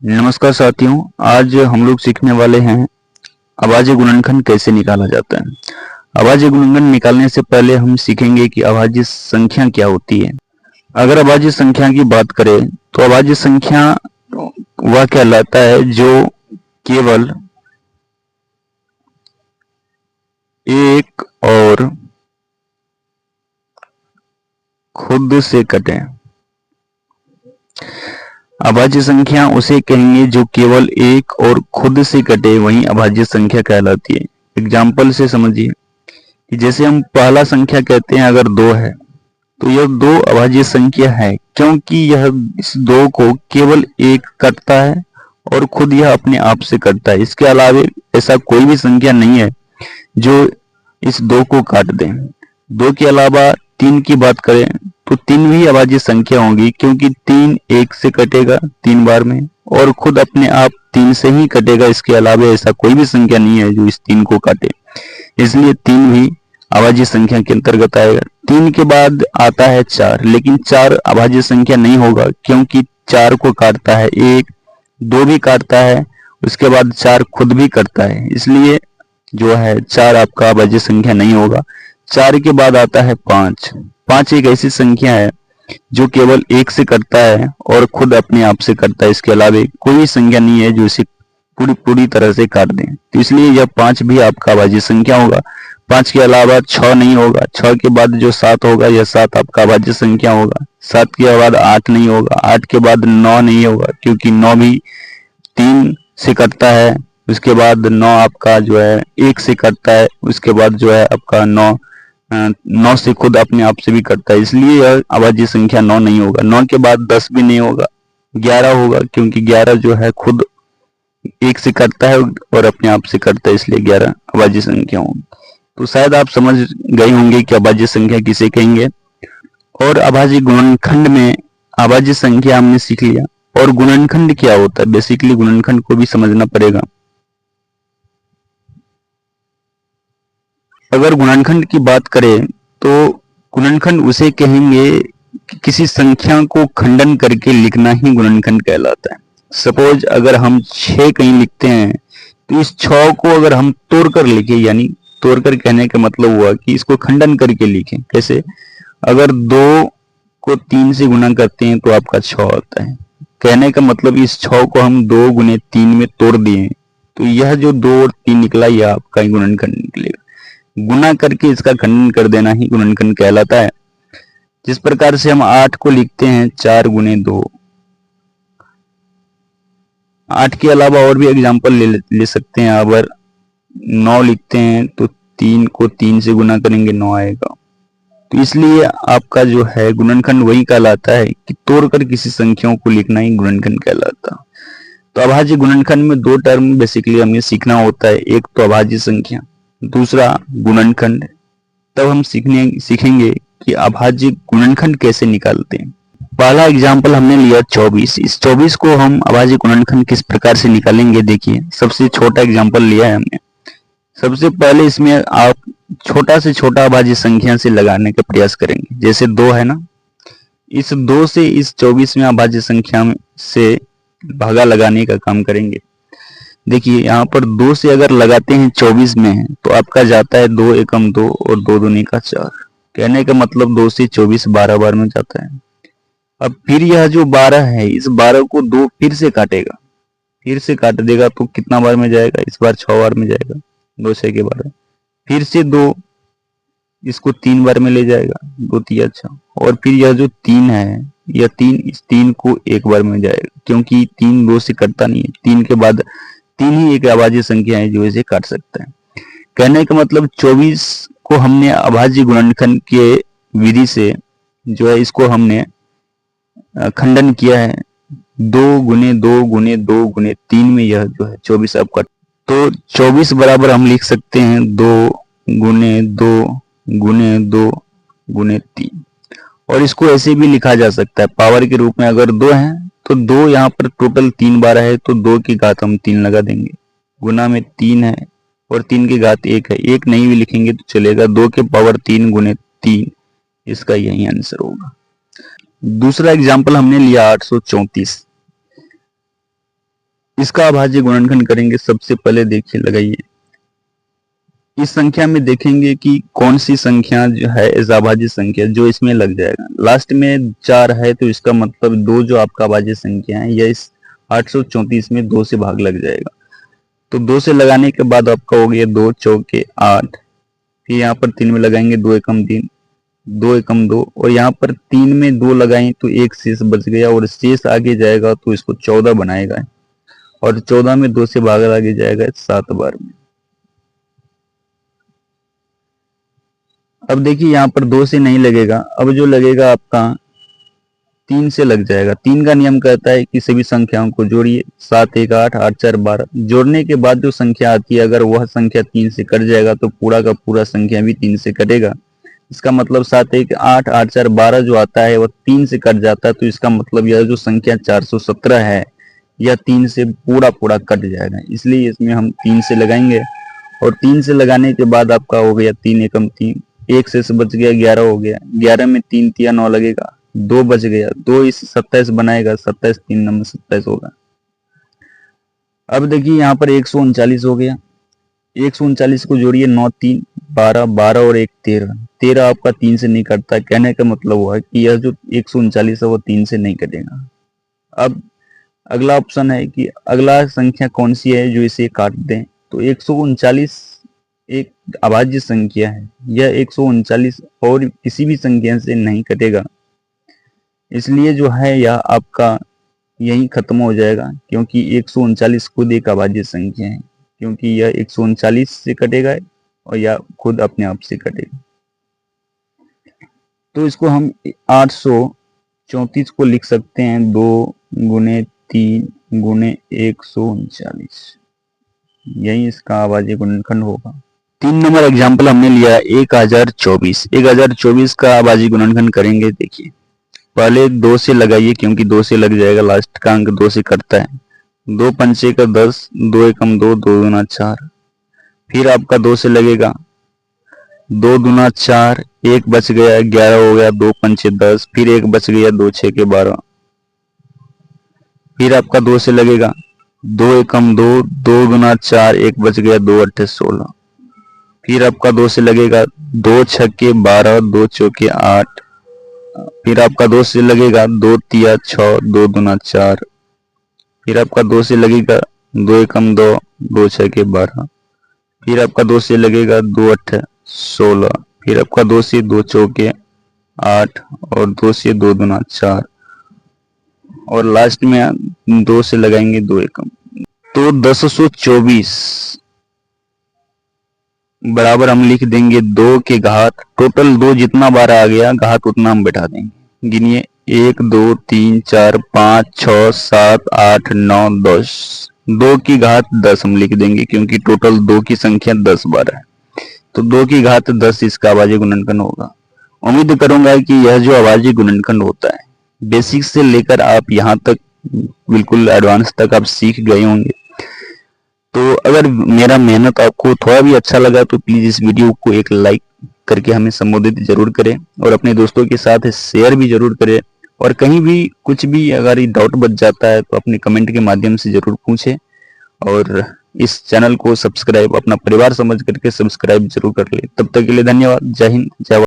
नमस्कार साथियों, आज हम लोग सीखने वाले हैं अभाज्य गुणनखंड कैसे निकाला जाता है। अभाज्य गुणनखंड निकालने से पहले हम सीखेंगे कि अभाज्य संख्या क्या होती है। अगर अभाज्य संख्या की बात करें तो अभाज्य संख्या वह कहलाता है जो केवल एक और खुद से कटे। अभाज्य संख्या उसे कहेंगे जो केवल एक और खुद से कटे, वही अभाज्य संख्या कहलाती है। एग्जाम्पल से समझिए कि जैसे हम पहला संख्या कहते हैं, अगर 2 है तो यह 2 अभाज्य संख्या है, क्योंकि यह इस 2 को केवल एक काटता है और खुद यह अपने आप से कटता है। इसके अलावा ऐसा कोई भी संख्या नहीं है जो इस 2 को काट दे। 2 के अलावा 3 की बात करें तो 3 भी अभाज्य संख्या होगी, क्योंकि 3 1 से कटेगा 3 बार में और खुद अपने आप 3 से ही कटेगा। इसके अलावा ऐसा कोई भी संख्या नहीं है जो इस 3 को काटे, इसलिए 3 भी अभाज्य संख्या के अंतर्गत आएगा। 3 के बाद आता है 4, लेकिन 4 अभाज्य संख्या नहीं होगा, क्योंकि 4 को काटता है 1, 2 भी काटता है, उसके बाद 4 खुद भी कटता है, इसलिए जो है 4 आपका अभाज्य संख्या नहीं होगा। 4 के बाद आता है 5। 5 एक ऐसी संख्या है जो केवल 1 से कटता है और खुद अपने आप से कटता है। इसके अलावा कोई संख्या नहीं है जो इसे पूरी तरह से काट दें, तो इसलिए यह 5 भी आपका अभाज्य संख्या होगा। 5 के अलावा 6 नहीं होगा। 6 के बाद जो 7 होगा, यह 7 आपका अभाज्य संख्या होगा। 7 के बाद 8 नहीं होगा। 8 के बाद 9 नहीं होगा, क्योंकि 9 भी 3 से कटता है। उसके बाद 9 आपका जो है 1 से कटता है। उसके बाद जो है आपका 9 से खुद अपने आप से भी कटता है, इसलिए यह अभाज्य संख्या 9 नहीं होगा। 9 के बाद 10 भी नहीं होगा। 11 होगा, क्योंकि 11 जो है खुद 1 से कटता है और अपने आप से कटता है, इसलिए 11 अभाज्य संख्या होगी। तो शायद आप समझ गए होंगे कि अभाज्य संख्या किसे कहेंगे। और अभाज्य गुणनखंड में अभाज्य संख्या हमने सीख लिया, और गुणनखंड क्या होता है। बेसिकली गुणनखंड को भी समझना पड़ेगा। अगर गुणनखंड की बात करें तो गुणनखंड उसे कहेंगे कि किसी संख्या को खंडन करके लिखना ही गुणनखंड कहलाता है। सपोज अगर हम 6 कहीं लिखते हैं तो इस 6 को अगर हम तोड़कर लिखें, यानी तोड़कर कहने का मतलब हुआ कि इसको खंडन करके लिखें। कैसे? अगर 2 को 3 से गुणा करते हैं तो आपका 6 आता है। कहने का मतलब इस 6 को हम 2 गुने 3 में तोड़ दिए, तो यह जो 2 और 3 निकला, यह आपका गुणनखंड निकलेगा। गुना करके इसका खंडन कर देना ही गुणनखंड कहलाता है। जिस प्रकार से हम 8 को लिखते हैं 4 गुने 2। 8 के अलावा और भी एग्जाम्पल ले सकते हैं। अगर 9 लिखते हैं तो 3 को 3 से गुना करेंगे 9 आएगा। तो इसलिए आपका जो है गुणनखंड वही कहलाता है कि तोड़कर किसी संख्याओं को लिखना ही गुणनखंड कहलाता है। तो अभाज्य गुणनखंड में 2 टर्म बेसिकली हमें सीखना होता है, एक तो अभाज्य संख्या, दूसरा गुणनखंड। तब हम सीखेंगे कि अभाज्य गुणनखंड कैसे निकालते हैं। पहला एग्जाम्पल हमने लिया 24। इस 24 को हम अभाज्य गुणनखंड किस प्रकार से निकालेंगे, देखिए। सबसे छोटा एग्जाम्पल लिया है हमने। सबसे पहले इसमें आप छोटा से छोटा अभाज्य संख्या से लगाने का प्रयास करेंगे। जैसे 2 है ना, इस 2 से इस 24 में अभाज्य संख्या से भागा लगाने का काम करेंगे। देखिए यहाँ पर 2 से अगर लगाते हैं 24 में है तो आपका जाता है 2 एकम 2 और 2 दूनी का 4। कहने का मतलब 2 से 24 12 बार में जाता है। अब फिर यह जो 12 है, इस 12 को 2 फिर से काटेगा, फिर से काट देगा, तो कितना बार में जाएगा? इस बार 6 बार में जाएगा। 2 6 के 12। फिर से 2 इसको 3 बार में ले जाएगा, 2 3 6। और फिर यह जो 3 है, यह 3 इस 3 को 1 बार में जाएगा, क्योंकि 3 2 से कटता नहीं है। 3 के बाद 3 ही एक अभाज्य संख्या है जो इसे काट सकता है। कहने का मतलब 24 को हमने अभाज्य गुणनखंड के विधि से जो है इसको हमने खंडन किया है। 2 गुने 2 गुने 2 गुने 3 में यह जो है 24 आपका। तो 24 बराबर हम लिख सकते हैं 2 गुने 2 गुने 2 गुने 3। और इसको ऐसे भी लिखा जा सकता है पावर के रूप में। अगर 2 है तो 2 यहाँ पर टोटल 3 बार है, तो 2 की घात हम 3 लगा देंगे। गुना में 3 है और 3 की घात 1 है। 1 नहीं भी लिखेंगे तो चलेगा। 2 के पावर 3 गुने 3, इसका यही आंसर होगा। दूसरा एग्जाम्पल हमने लिया 834। इसका अभाज्य गुणनखंड करेंगे। सबसे पहले देखिए, लगाइए, इस संख्या में देखेंगे कि कौन सी संख्या जो है अभाज्य संख्या, जो इसमें लग जाएगा। लास्ट में 4 है तो इसका मतलब 2 जो आपका अभाज्य संख्या है यह इस 834 में 2 से भाग लग जाएगा। तो 2 से लगाने के बाद आपका हो गया 2 चौके 8, फिर यहाँ पर 3 में लगाएंगे 2 एकम 3, 2 एकम 2, और यहाँ पर 3 में 2 लगाएं तो एक शेष बच गया, और शेष आगे जाएगा तो इसको 14 बनाएगा, और 14 में 2 से भाग आगे जाएगा 7 बार में। अब देखिए यहाँ पर 2 से नहीं लगेगा, अब जो लगेगा आपका 3 से लग जाएगा। 3 का नियम कहता है कि सभी संख्याओं को जोड़िए। 7 1 8, 8 4 12। जोड़ने के बाद जो संख्या आती है अगर वह संख्या 3 से कट जाएगा तो पूरा का पूरा संख्या भी 3 से कटेगा। इसका मतलब 7 1 8, 8 4 12 जो आता है वह 3 से कट जाता है, तो इसका मतलब यह जो संख्या 417 है यह 3 से पूरा पूरा कट जाएगा, इसलिए इसमें हम 3 से लगाएंगे। और 3 से लगाने के बाद आपका हो गया 3 एकम 3, एक से बच गया 11 हो गया। 11 में 3 तिया 9 लगेगा, 2 बच गया, 2 इस 27 बनाएगा, 27 3 नंबर 27 होगा। अब देखिए यहाँ पर 139 हो गया। 139 को जोड़िए, 9 3 12, 12 और 1 13, 13 आपका 3 से नहीं कटता। कहने का मतलब हुआ कि यह जो 139 है वो 3 से नहीं कटेगा। अब अगला ऑप्शन है कि अगला संख्या कौन सी है जो इसे काट दें। तो 139 एक अभाज्य संख्या है, यह 139 और किसी भी संख्या से नहीं कटेगा, इसलिए जो है यह आपका यही खत्म हो जाएगा, क्योंकि 139 खुद एक अभाज्य संख्या है, क्योंकि यह 139 से कटेगा और यह खुद अपने आप से कटेगा। तो इसको हम 834 को लिख सकते हैं 2 गुने 3 गुने 139, यही इसका अभाज्य गुणनखंड होगा। 3 नंबर एग्जाम्पल हमने लिया 1024। 1024 का अभाज्य गुणनखंड करेंगे। देखिए, पहले 2 से लगाइए, क्योंकि 2 से लग जाएगा, लास्ट का अंक 2 से कटता है। 2 पंचे का 10, 2 एकम 2, 2 दूना 4, फिर आपका 2 से लगेगा, 2 दूना 4, 1 बच गया 11 हो गया, 2 पंचे 10, फिर 1 बच गया 2 6 के 12, फिर आपका 2 से लगेगा, 2 एकम 2, 2 दूना 4, 1 बच गया 2 अट्ठे 16, फिर आपका 2 से लगेगा, 2 छक्के 12, 2 चौके 8, फिर आपका 2 से लगेगा, 2 तिया 6, 2 दूना 4, फिर आपका 2 से लगेगा, 2 एकम 2, 2 छक्के 12, फिर आपका 2 से लगेगा, 2 अट्ठे 16, फिर आपका 2 से 2 चौके 8, और 2 से 2 दूना 4, और लास्ट में 2 से लगाएंगे 2 एकम। तो 1024 बराबर हम लिख देंगे 2 के घात, टोटल 2 जितना बार आ गया घात उतना हम बैठा देंगे। गिनिए, 1 2 3 4 5 6 7 8 9 10, 2 की घात 10 हम लिख देंगे, क्योंकि टोटल 2 की संख्या 10 बार है, तो 2 की घात 10 इसका अभाज्य गुणनखंड होगा। उम्मीद करूंगा कि यह जो अभाज्य गुणनखंड होता है बेसिक से लेकर आप यहाँ तक बिल्कुल एडवांस तक आप सीख गए होंगे। तो अगर मेरा मेहनत आपको थोड़ा भी अच्छा लगा तो प्लीज इस वीडियो को एक लाइक करके हमें संबोधित जरूर करें, और अपने दोस्तों के साथ शेयर भी जरूर करें, और कहीं भी कुछ भी अगर डाउट बच जाता है तो अपने कमेंट के माध्यम से जरूर पूछें, और इस चैनल को सब्सक्राइब अपना परिवार समझ करके सब्सक्राइब जरूर कर ले। तब तक के लिए धन्यवाद। जय हिंद, जय भारत।